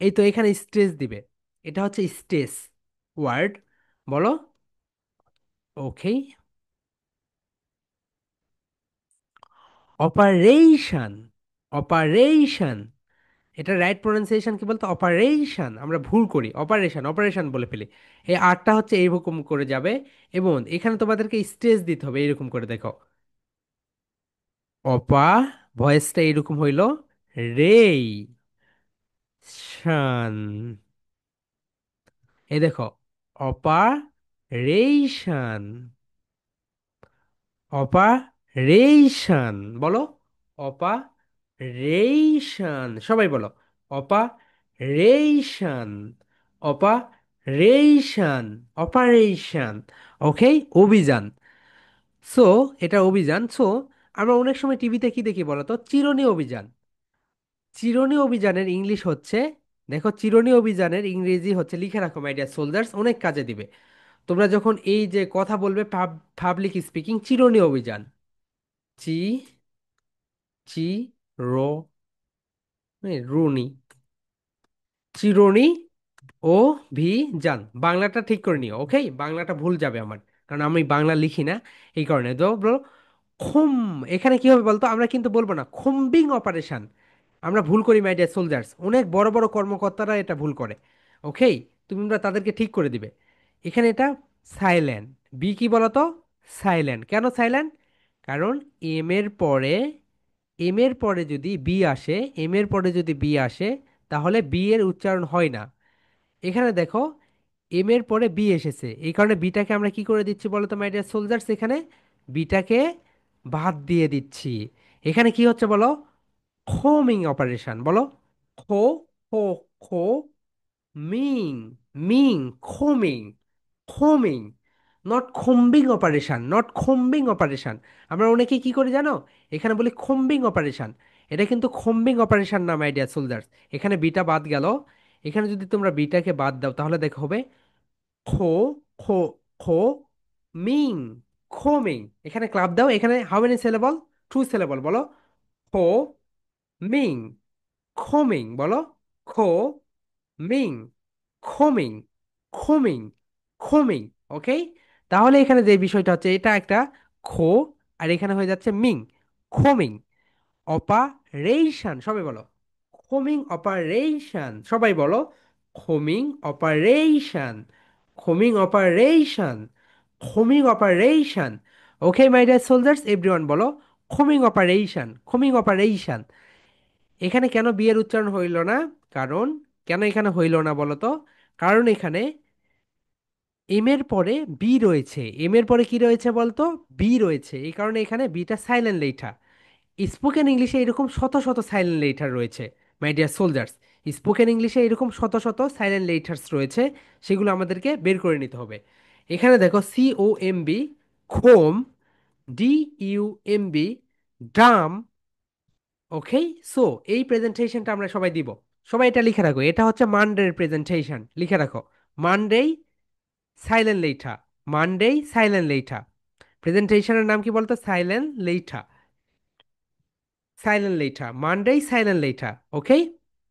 এই তো এখানে স্ট্রেস দিবে, এটা হচ্ছে স্ট্রেস ওয়ার্ড। বলো ওকে, অপারেশন, অপারেশন। এটা রাইট প্রোনাউন্সিয়েশন কি বলতো? অপারেশন। আমরা ভুল করি, অপারেশন অপারেশন বলে ফেলি। এই আরটা হচ্ছে এইরকম করে যাবে, এবং এখানে তোমাদেরকে স্ট্রেস দিতে হবে এরকম করে, দেখো অপা, ভয়েসটা এরকম হইলো, রেই শান। এই দেখো অপারেশন, অপারেশন। বলো অপারেশন, সবাই বলো অপারেশন, অপারেশন, অপারেশন। ওকে, অভিযান। সো এটা অভিযান। সো আমরা অনেক সময় টিভিতে কি দেখি বলো তো? চিরুনি অভিযান। চিরুনি অভিযানের ইংলিশ হচ্ছে, দেখো চিরুনি অভিযানের ইংরেজি হচ্ছে, লিখে রাখো মাই ডিয়ার সোলজার্স, অনেক কাজে দিবে। তোমরা যখন এই যে কথা বলবে পাবলিক স্পিকিং, চিরুনি অভিযান, চি চি রো রুনি, চিরুনি ও ভি যান। বাংলাটা ঠিক করে নিও, ওকে? বাংলাটা ভুল যাবে আমার, কারণ আমি বাংলা লিখি না, এই কারণে। তো বলো খুম, এখানে কি হবে বলতো? আমরা কিন্তু বলবো না খুম্বিং অপারেশন। আমরা ভুল করি মাই ডিয়ার সোলজার্স, অনেক বড় বড় কর্মকর্তারা এটা ভুল করে। ওকে, তোমরা তাদেরকে ঠিক করে দিবে। এখানে এটা সাইলেন্ট। বি কি বলতো? সাইলেন্ট। কেন সাইলেন্ট? কারণ এম এর পরে, এম এর পরে যদি বি আসে, এম এর পরে যদি বি আসে, তাহলে বি এর উচ্চারণ হয় না। এখানে দেখো এম এর পরে বি এসেছে, এই কারণে বিটাকে আমরা কি করে দিচ্ছি বলো তো মাই ডিয়ার সোলজার্স? এখানে বিটাকে বাদ দিয়ে দিচ্ছি। এখানে কি হচ্ছে বলো? হোমিং অপারেশন, বলো। খো, খো, খো, Ming, Ming, খোমিং, খোমিং, not খম্বিং operation, not খম্বিং operation. আমরা অনেকে কি করি জানো? এখানে বলি খম্বিং অপারেশন। এটা কিন্তু খম্বিং অপারেশন না, মাই ডিয়ার সোলজার্স। এখানে বিটা বাদ গেল। এখানে যদি তোমরা বিটাকে বাদ দাও তাহলে দেখো হবে খো, খো, খো, মিং, খোমিং। এখানে ক্লাব দাও, এখানে how many syllable? Two syllable, বলো। খো, মিং, খোমিং, বলো। খো, মিং, খোমিং, খোমিং, খোমিং। ওকে, তাহলে এখানে যে বিষয়টা হচ্ছে এটা একটা খো, আর এখানে হয়ে যাচ্ছে মিং, খোমিং অপারেশন। সবাই বলো হোমিং অপারেশন, সবাই বলো homing operation, homing operation, homing operation. Okay my dear soldiers, everyone বলো হোমিং অপারেশন, হোমিং অপারেশন। এখানে কেন বিয়ের উচ্চারণ হইল না? কারণ, কেন এখানে হইল না বলো তো? কারণ এখানে এম এর পরে বি রয়েছে। এম এর পরে কি রয়েছে বলতো? বি রয়েছে। এই কারণে এখানে বিটা সাইলেন্ট লেটার। স্পোকেন ইংলিশে এরকম শত শত সাইলেন্ট লেটার রয়েছে, মাই ডিয়ার সোলজার্স। স্পোকেন ইংলিশে এরকম শত শত সাইলেন্ট লেটার্স রয়েছে, সেগুলো আমাদেরকে বের করে নিতে হবে। এখানে দেখো COMB, খোম, DUMB, ডাম। ওকে, সো এই প্রেজেন্টেশনটা আমরা সবাই দিব। সবাই এটা লিখে রাখো, এটা হচ্ছে মানডের প্রেজেন্টেশন, লিখে রাখো। Monday silent letter, Monday silent letter. প্রেজেন্টেশনের নাম কি বলতো? Silent letter, silent letter, Monday silent letter. Okay,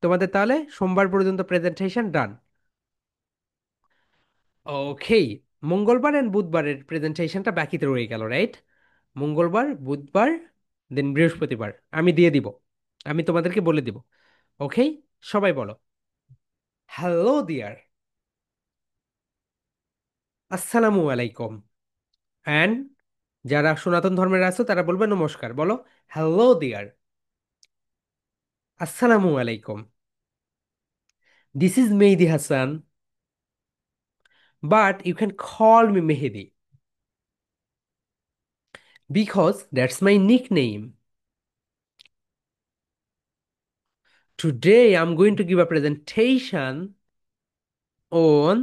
তোমাদের তাহলে সোমবার পর্যন্ত প্রেজেন্টেশন ডান। ওকে, মঙ্গলবার এন্ড বুধবারের প্রেজেন্টেশনটা বাকিতে রয়ে গেল, রাইট? মঙ্গলবার, বুধবার, দেন বৃহস্পতিবার আমি দিয়ে দিব, আমি তোমাদেরকে বলে দিব। ওকে, সবাই বলো হ্যালো ডিয়ার, আসসালামু আলাইকুম। অ্যান্ড যারা সনাতন ধর্মের আছো তারা বলবে নমস্কার, বলো হ্যালো ডিয়ার, আসসালামু আলাইকুম। This is Mehedi Hasan, but you can call me Mehdi because that's my nickname. Today I'm going to give a presentation on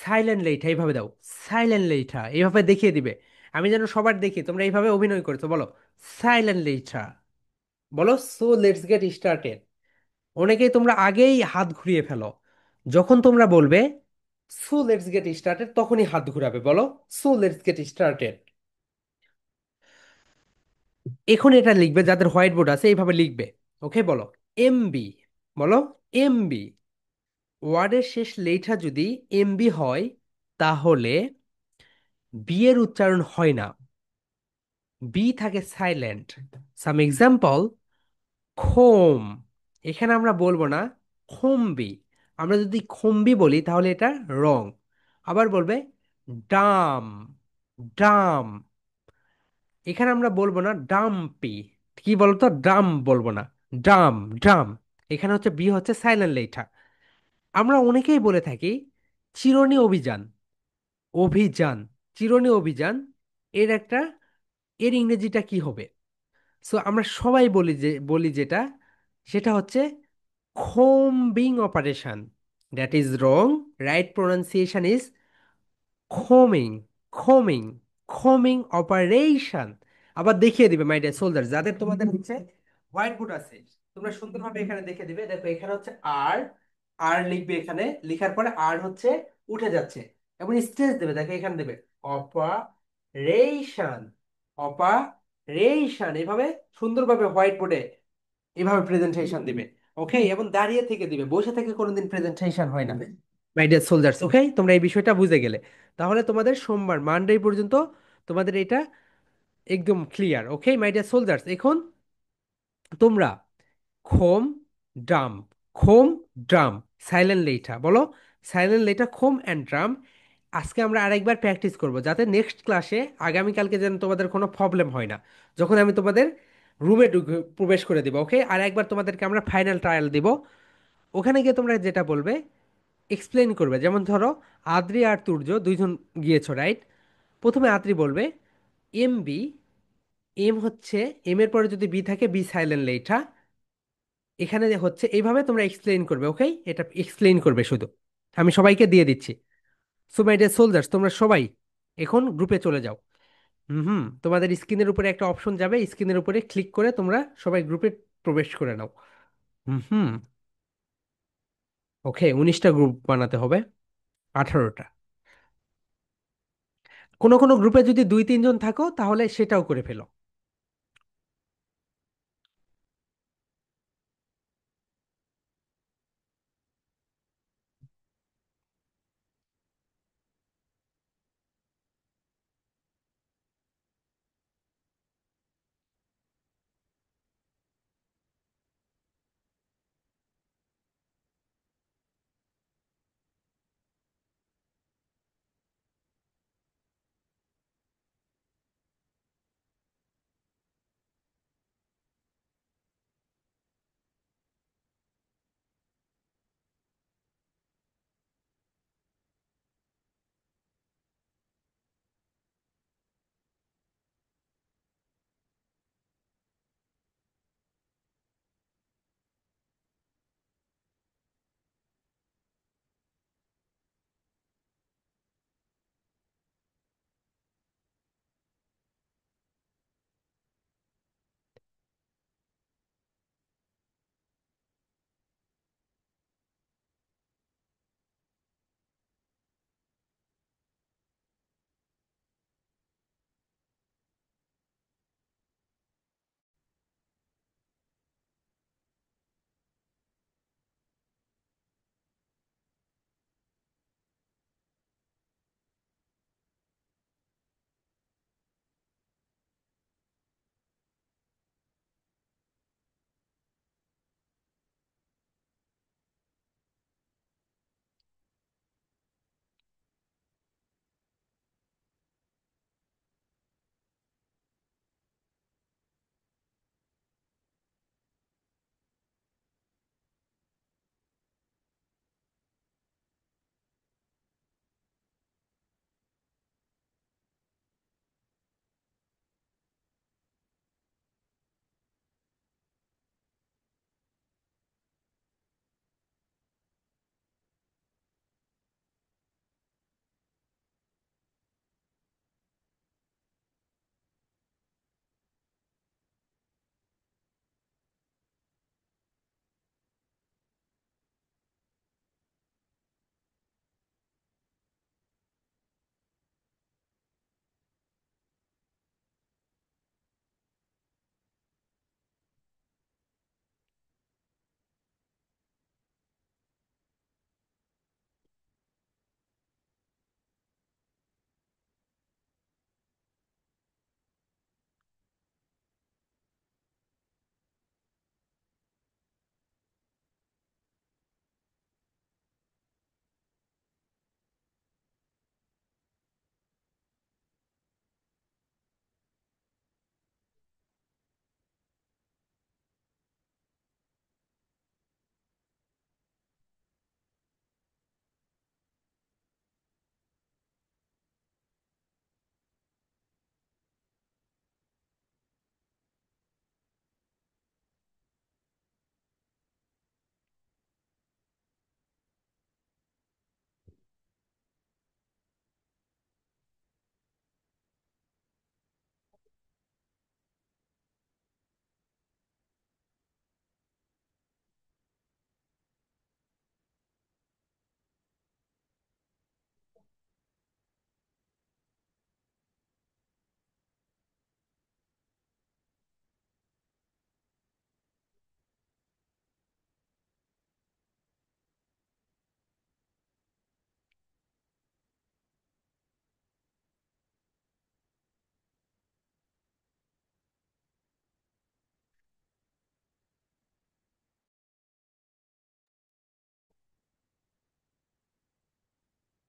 silent লেঠা। এইভাবে দাও, সাইলেন্ট লেঠা, এইভাবে দেখিয়ে দিবে। আমি যেন সবার দেখি তোমরা এইভাবে অভিনয় করছো, বলো সাইলেন্ট লেঠা, বলো। So let's get started. অনেকেই তোমরা আগেই হাত ঘুরিয়ে ফেলো। যখন তোমরা বলবে সো লেটস গেট স্টার্টেড তখনই হাত ঘুরাবে, বলো সো লেটস গেট স্টার্টেড। এখন এটা লিখবে, যাদের হোয়াইট বোর্ড আছে এইভাবে লিখবে। ওকে, বলো এমবি, বলো এমবি। ওয়ার্ডের শেষ লেটার যদি এমবি হয় তাহলে বি এর উচ্চারণ হয় না, বি থাকে সাইলেন্ট। সাম এক্সাম্পল, খোম। এখানে আমরা বলবো না খম্বি। আমরা যদি খম্বি বলি তাহলে এটা রং। আবার বলবে ডাম, ডাম। এখানে আমরা বলবো না ডাম্পি। কি বলতো? ড্রাম বলবো না, ড্রাম, ড্রাম। এখানে হচ্ছে বি হচ্ছে সাইলেন্ট লেটার। আমরা অনেকেই বলে থাকি চিরুনি অভিযান, অভিযান, চিরুনি অভিযান। এর একটা, এর ইংরেজিটা কি হবে? সো আমরা সবাই বলি যেটা, সেটা হচ্ছে combing operation. That is wrong, right pronunciation is খোমিং, খোমিং, খোমিং operation. আবার দেখিয়ে দিবে মাই ডিয়ার সোলজার, যাদের তোমাদের হচ্ছে হোয়াইট বোর্ড আছে তোমরা সুন্দরভাবে এখানে দেখে দিবে। দেখো এখানে হচ্ছে আর, আর লিখবে, এখানে লিখার পরে আর হচ্ছে উঠে যাচ্ছে এবং স্ট্রেস দেবে। দেখো এখানে দেবে অপারেশন, অপারেশন। এভাবে সুন্দরভাবে হোয়াইট বোর্ডে এভাবে প্রেজেন্টেশন দিবে। ওকে, এবং দাঁড়িয়ে থেকে দিবে, বসে থেকে কোনোদিন প্রেজেন্টেশন হয় না, মাই ডিয়ার সোলজার্স। ওকে, তোমরা এই বিষয়টা বুঝে গেলে তাহলে তোমাদের সোমবার মানডে পর্যন্ত তোমাদের এটা একদম clear. Okay my dear soldiers, এখন তোমরা comb, drum, comb, drum, silent letter, বলো সাইলেন্ট লেটা, খোম অ্যান্ড ড্রাম। আজকে আমরা আরেকবার প্র্যাকটিস করব যাতে নেক্সট ক্লাসে আগামীকালকে যেন তোমাদের কোনো প্রবলেম হয় না, যখন আমি তোমাদের রুমে প্রবেশ করে দিব। ওকে, আর একবার তোমাদেরকে আমরা ফাইনাল ট্রায়াল দিব। ওখানে গিয়ে তোমরা যেটা বলবে এক্সপ্লেন করবে। যেমন ধরো আদ্রি আর তুর্য দুইজন গিয়েছো, রাইট? প্রথমে আদ্রি বলবে এমবি, এম হচ্ছে, এম এর পরে যদি বি থাকে, বি সাইলেন্ট লেটা। এখানে হচ্ছে এইভাবে তোমরা এক্সপ্লেইন করবে, ওকে? এটা এক্সপ্লেইন করবে শুধু। আমি সবাইকে দিয়ে দিচ্ছি। সো মাই ডিয়ার সোলজার্স, তোমরা সবাই এখন গ্রুপে চলে যাও। হুম হুম, তোমাদের স্ক্রিনের উপরে একটা অপশন যাবে, স্ক্রিনের উপরে ক্লিক করে তোমরা সবাই গ্রুপে প্রবেশ করে নাও। হুম হুম। ওকে, 19টা গ্রুপ বানাতে হবে, 18টা। কোনো কোনো গ্রুপে যদি 2-3 জন থাকো তাহলে সেটাও করে ফেলো।